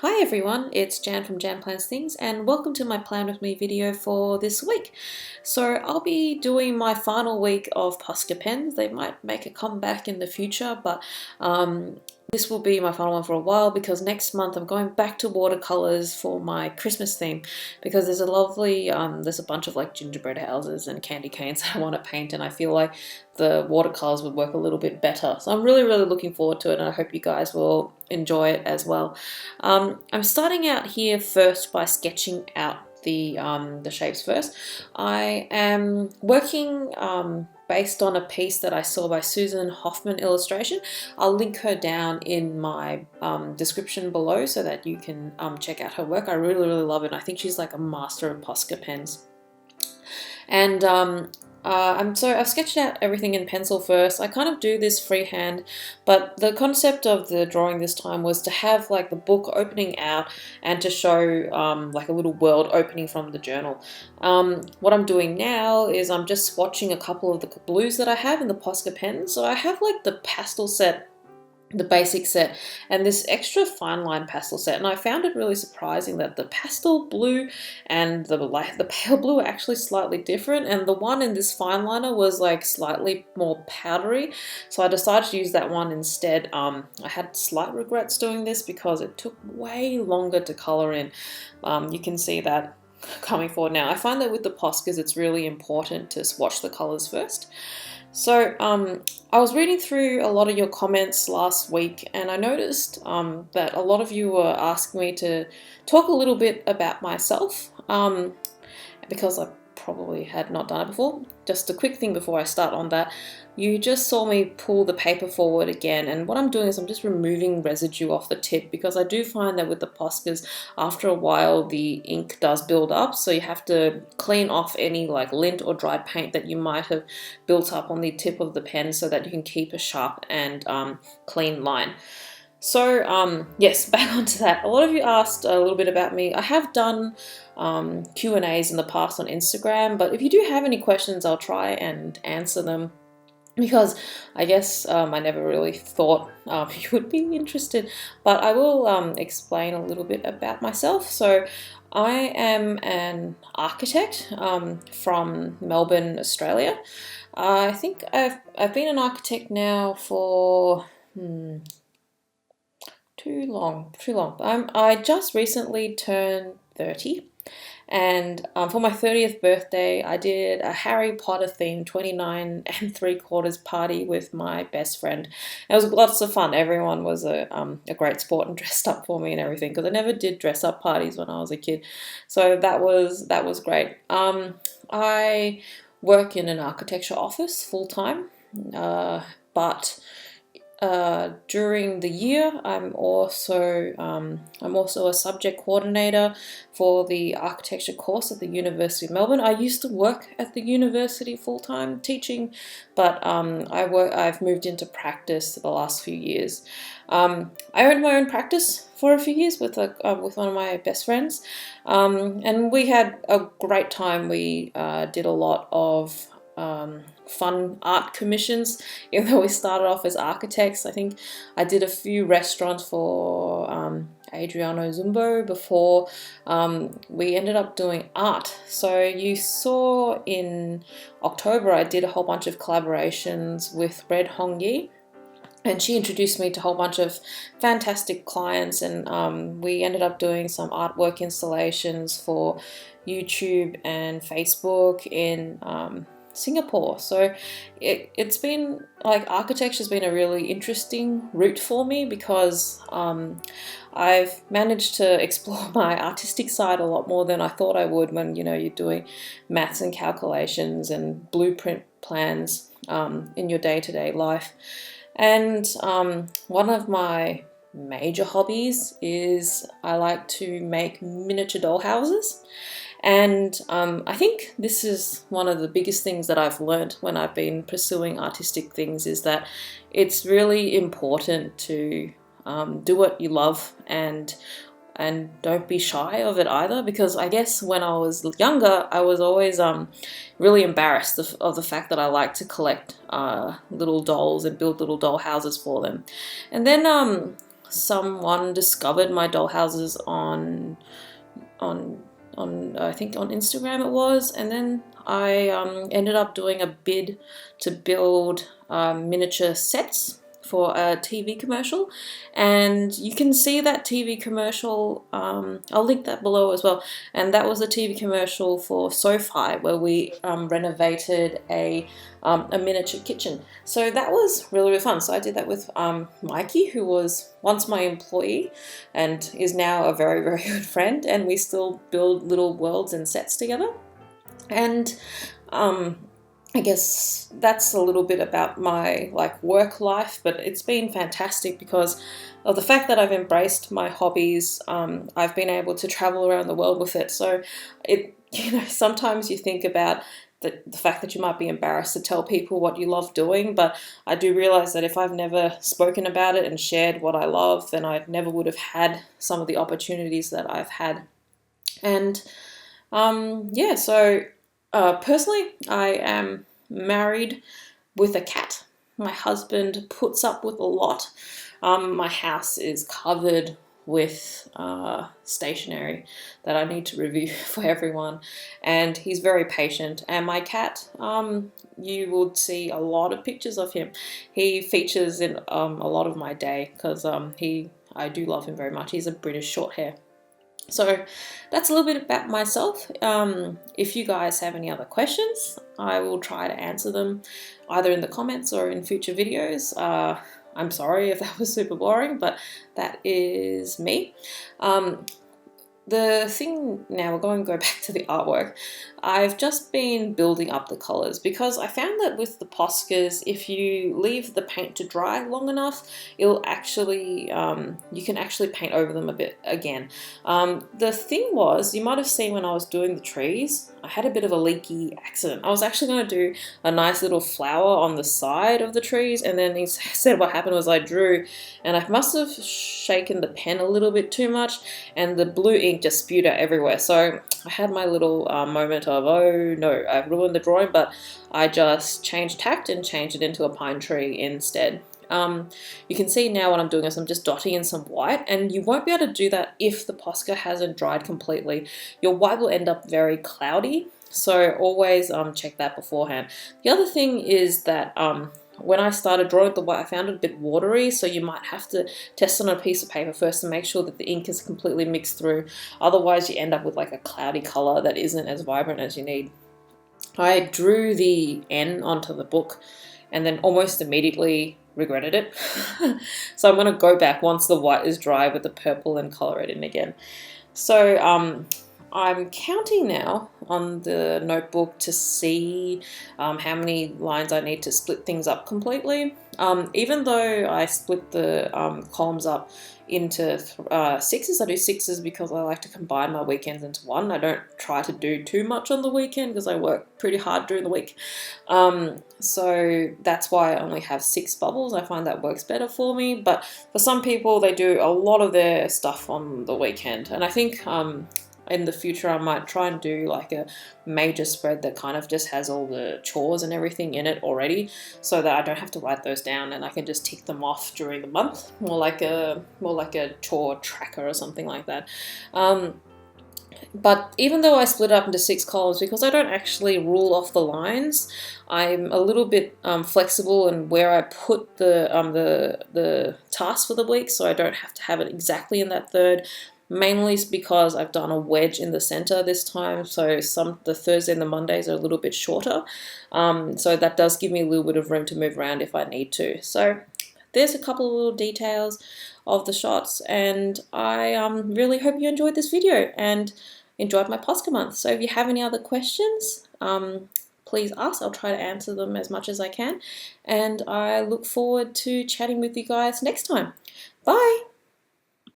Hi everyone, it's Jan from Jannplansthings and welcome to my Plan With Me video for this week. So I'll be doing my final week of Posca Pens. They might make a comeback in the future, but this will be my final one for a while because next month I'm going back to watercolors for my Christmas theme because there's a lovely, there's a bunch of like gingerbread houses and candy canes that I want to paint, and I feel like the watercolors would work a little bit better. So I'm really looking forward to it, and I hope you guys will enjoy it as well. I'm starting out here first by sketching out the shapes first. I am working based on a piece that I saw by Susan Hoffman Illustration. I'll link her down in my description below so that you can check out her work. I really love it. I think she's like a master of Posca pens. And so I've sketched out everything in pencil first. I kind of do this freehand, but the concept of the drawing this time was to have like the book opening out and to show like a little world opening from the journal. What I'm doing now is I'm just swatching a couple of the blues that I have in the Posca pens. So I have like the pastel set, the basic set, and this extra fine line pastel set, and I found it really surprising that the pastel blue and the pale blue are actually slightly different, and the one in this fine liner was like slightly more powdery, so I decided to use that one instead. I had slight regrets doing this because it took way longer to color in. You can see that coming forward now. I find that with the Poscas it's really important to swatch the colors first. So I was reading through a lot of your comments last week, and I noticed that a lot of you were asking me to talk a little bit about myself because I probably had not done it before. Just a quick thing before I start on that. You just saw me pull the paper forward again, and what I'm doing is I'm just removing residue off the tip because I do find that with the Poscas, after a while the ink does build up, so you have to clean off any like lint or dried paint that you might have built up on the tip of the pen so that you can keep a sharp and clean line. So yes, back onto that. A lot of you asked a little bit about me. I have done Q&As in the past on Instagram, but if you do have any questions, I'll try and answer them, because I guess I never really thought you would be interested, but I will explain a little bit about myself. So I am an architect from Melbourne, Australia. I think I've been an architect now for too long. I just recently turned 30. And for my 30th birthday, I did a Harry Potter themed 29 3/4 party with my best friend. It was lots of fun. Everyone was a great sport and dressed up for me and everything, because I never did dress up parties when I was a kid. So that was great. I work in an architecture office full time, but during the year, I'm also a subject coordinator for the architecture course at the University of Melbourne. I used to work at the university full-time teaching, but I've moved into practice the last few years. I owned my own practice for a few years with one of my best friends, and we had a great time. We did a lot of fun art commissions, even though we started off as architects. I think I did a few restaurants for Adriano Zumbo before we ended up doing art. So you saw in October I did a whole bunch of collaborations with Red Hong Yi, and she introduced me to a whole bunch of fantastic clients, and we ended up doing some artwork installations for YouTube and Facebook in Singapore. So it's been like, architecture's been a really interesting route for me because I've managed to explore my artistic side a lot more than I thought I would when, you know, you're doing maths and calculations and blueprint plans in your day-to-day life. And one of my major hobbies is I like to make miniature dollhouses. And I think this is one of the biggest things that I've learned when I've been pursuing artistic things, is that it's really important to do what you love and don't be shy of it either, because I guess when I was younger I was always really embarrassed of the fact that I like to collect little dolls and build little doll houses for them. And then someone discovered my doll houses on I think on Instagram it was, and then I ended up doing a bid to build miniature sets for a TV commercial, and you can see that TV commercial, I'll link that below as well, and that was a TV commercial for SoFi where we renovated a miniature kitchen. So that was really, really fun. So I did that with Mikey, who was once my employee and is now a very, very good friend, and we still build little worlds and sets together. And I guess that's a little bit about my work life, but it's been fantastic because of the fact that I've embraced my hobbies. I've been able to travel around the world with it. So sometimes you think about the fact that you might be embarrassed to tell people what you love doing, but I do realize that if I've never spoken about it and shared what I love, then I never would have had some of the opportunities that I've had. And yeah, so personally, I am married with a cat. My husband puts up with a lot. My house is covered with stationery that I need to review for everyone, and he's very patient. And my cat, you would see a lot of pictures of him. He features in a lot of my day because I do love him very much. He's a British short hair. So that's a little bit about myself. If you guys have any other questions, I will try to answer them either in the comments or in future videos. I'm sorry if that was super boring, but that is me. The thing now, we're going to go back to the artwork. I've just been building up the colors because I found that with the Poscas, if you leave the paint to dry long enough, it'll actually, you can actually paint over them a bit again. The thing was, you might have seen when I was doing the trees, I had a bit of a leaky accident. I was actually going to do a nice little flower on the side of the trees, and then instead what happened was I drew, and I must have shaken the pen a little bit too much, and the blue ink just spewed out everywhere. So I had my little moment of, oh no, I've ruined the drawing, but I just changed tact and changed it into a pine tree instead. You can see now what I'm doing is I'm just dotting in some white, and you won't be able to do that if the Posca hasn't dried completely. Your white will end up very cloudy, so always check that beforehand. The other thing is that when I started drawing the white, I found it a bit watery, so you might have to test on a piece of paper first to make sure that the ink is completely mixed through. Otherwise, you end up with like a cloudy color that isn't as vibrant as you need. I drew the N onto the book and then almost immediately regretted it. So I'm going to go back once the white is dry with the purple and color it in again. So I'm counting now on the notebook to see how many lines I need to split things up completely. Even though I split the columns up into sixes, I do sixes because I like to combine my weekends into one. I don't try to do too much on the weekend because I work pretty hard during the week. So that's why I only have 6 bubbles. I find that works better for me. But for some people, they do a lot of their stuff on the weekend. And I think in the future, I might try and do like a major spread that kind of just has all the chores and everything in it already, so that I don't have to write those down and I can just tick them off during the month, more like a chore tracker or something like that. But even though I split it up into 6 columns, because I don't actually rule off the lines, I'm a little bit flexible in where I put the task for the week, so I don't have to have it exactly in that third. Mainly because I've done a wedge in the center this time, so the Thursday and the Mondays are a little bit shorter. So that does give me a little bit of room to move around if I need to. So there's a couple of little details of the shots, and I really hope you enjoyed this video and enjoyed my Posca month. So if you have any other questions, please ask. I'll try to answer them as much as I can, and I look forward to chatting with you guys next time. Bye!